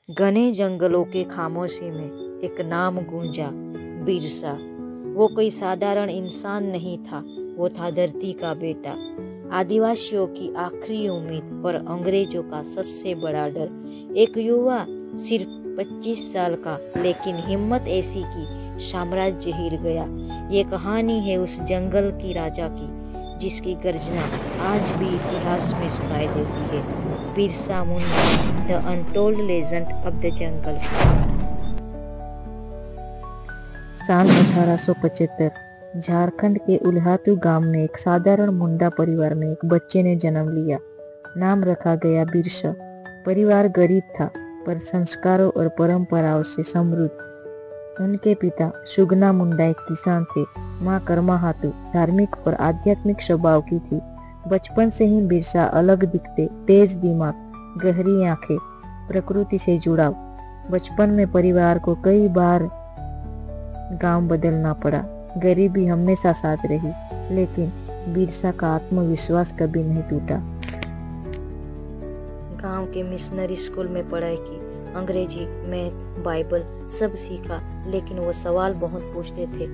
घने जंगलों के खामोशी में एक नाम गूंजा, बिरसा। वो कोई साधारण इंसान नहीं था, वो था धरती का बेटा, आदिवासियों की आखिरी उम्मीद और अंग्रेजों का सबसे बड़ा डर। एक युवा सिर्फ 25 साल का, लेकिन हिम्मत ऐसी कि साम्राज्य हिल गया। ये कहानी है उस जंगल की राजा की जिसकी गर्जना आज भी इतिहास में सुनाई देती है। Birsa Munda, the untold legend of the jungle. साल 1875 झारखंड के उल्हातू गांव में एक साधारण मुंडा परिवार में एक बच्चे ने जन्म लिया। नाम रखा गया बिरसा। परिवार गरीब था, पर संस्कारों और परंपराओं से समृद्ध। उनके पिता सुगना मुंडा एक किसान थे। माँ कर्मा हातू धार्मिक और आध्यात्मिक स्वभाव की थी। बचपन से ही बिरसा अलग दिखते, तेज दिमाग, गहरी आंखें, प्रकृति से जुड़ाव। बचपन में परिवार को कई बार गांव बदलना पड़ा। गरीबी हमेशा साथ रही, लेकिन बिरसा का आत्मविश्वास कभी नहीं टूटा। गांव के मिशनरी स्कूल में पढ़ाई की, अंग्रेजी, मैथ, बाइबल सब सीखा, लेकिन वो सवाल बहुत पूछते थे।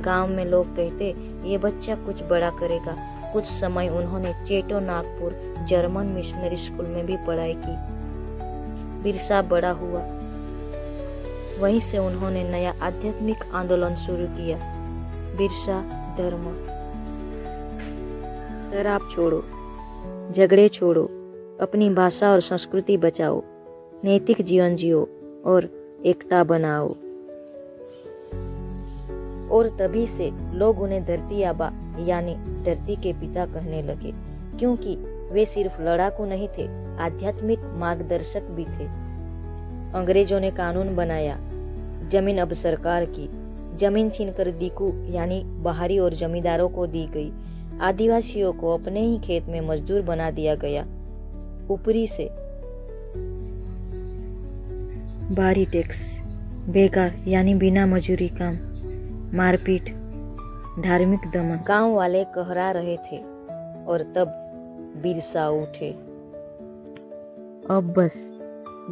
गांव में लोग कहते ये बच्चा कुछ बड़ा करेगा। कुछ समय उन्होंने चेटो नागपुर जर्मन मिशनरी स्कूल में भी पढ़ाई की। बिरसा बड़ा हुआ, वहीं से उन्होंने नया आध्यात्मिक आंदोलन शुरू किया, बिरसा धर्म। शराब छोड़ो, झगड़े छोड़ो, अपनी भाषा और संस्कृति बचाओ, नैतिक जीवन जियो और एकता बनाओ। और तभी से लोग उन्हें धरती आबा यानी धरती के पिता कहने लगे, क्योंकि वे सिर्फ लड़ाकू नहीं थे, आध्यात्मिक मार्गदर्शक भी थे। अंग्रेजों ने कानून बनाया, जमीन अब सरकार की। जमीन छीनकर दीकू यानी बाहरी और जमींदारों को दी गई। आदिवासियों को अपने ही खेत में मजदूर बना दिया गया। ऊपरी से बाहरी टैक्स, बेकार यानी बिना मजूरी काम, मारपीट, धार्मिक दमन। गांव वाले कहरा रहे थे और तब बिरसा उठे। अब बस,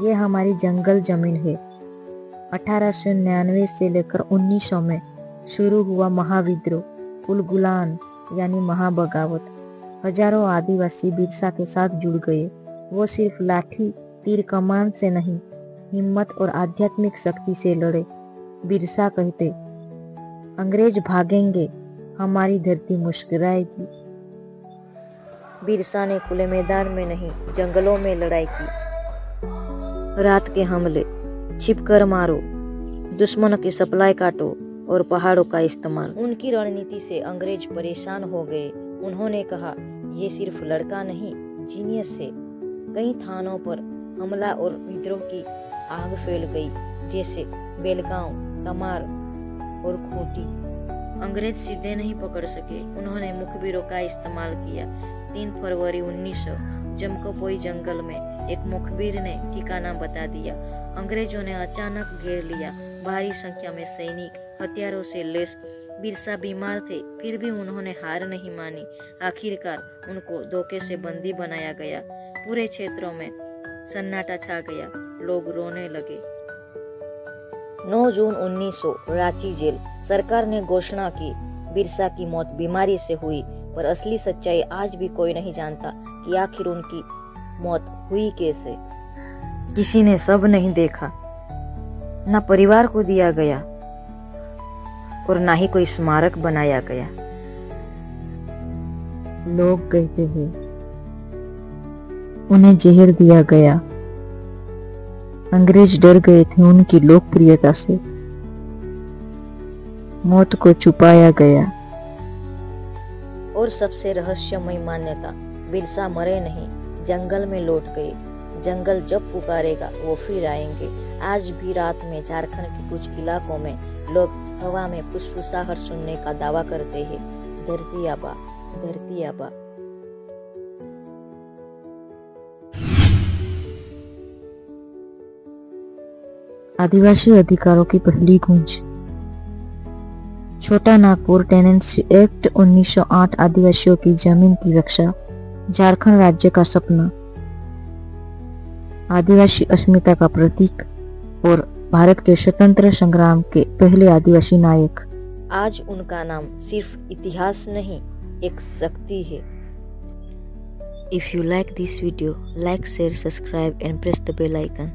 ये हमारी जंगल जमीन है। 1899 से लेकर 1900 में शुरू हुआ महाविद्रोह, उलगुलान यानी महाबगावत। हजारों आदिवासी बिरसा के साथ जुड़ गए। वो सिर्फ लाठी तीर कमान से नहीं, हिम्मत और आध्यात्मिक शक्ति से लड़े। बिरसा कहते, अंग्रेज भागेंगे, हमारी धरती मुस्कुराएगी। बिरसा ने खुले मैदान में नहीं, जंगलों में लड़ाई की। रात के हमले, छिपकर मारो, दुश्मनों की सप्लाई काटो और पहाड़ों का इस्तेमाल। उनकी रणनीति से अंग्रेज परेशान हो गए। उन्होंने कहा, ये सिर्फ लड़का नहीं, जीनियस है। कई थानों पर हमला और विद्रोह की आग फैल गई, जैसे बेलगांव, तमार और खूंटी। अंग्रेज सीधे नहीं पकड़ सके। उन्होंने मुखबिरों का इस्तेमाल किया। 3 फरवरी 1900 जमकोपोई जंगल में एक मुखबिर ने ठिकाना बता दिया। अंग्रेजों ने अचानक घेर लिया। भारी संख्या में सैनिक, हथियारों से लैस। बिरसा बीमार थे, फिर भी उन्होंने हार नहीं मानी। आखिरकार उनको धोखे से बंदी बनाया गया। पूरे क्षेत्रों में सन्नाटा छा गया, लोग रोने लगे। 9 जून 1900 रांची जेल। सरकार ने घोषणा की बिरसा की मौत बीमारी से हुई, पर असली सच्चाई आज भी कोई नहीं जानता कि आखिर उनकी मौत हुई कैसे। किसी ने सब नहीं देखा, ना परिवार को दिया गया और ना ही कोई स्मारक बनाया गया। लोग कहते हैं उन्हें जहर दिया गया। अंग्रेज डर गए थे उनकी लोकप्रियता से। मौत को छुपाया गया। और सबसे रहस्यमय मान्यता, बिरसा मरे नहीं, जंगल में लौट गए। जंगल जब पुकारेगा वो फिर आएंगे। आज भी रात में झारखंड के कुछ इलाकों में लोग हवा में फुसफुसाहट सुनने का दावा करते हैं, धरती आबा, धरती आबा। आदिवासी अधिकारों की पहली गूंज। छोटा नागपुर टेनेंसी एक्ट 1908 आदिवासियों की जमीन की रक्षा, झारखंड राज्य का सपना। आदिवासी अस्मिता का प्रतीक और भारत के स्वतंत्र संग्राम के पहले आदिवासी नायक। आज उनका नाम सिर्फ इतिहास नहीं, एक शक्ति है। If you like this video, like, share, subscribe and press the bell icon.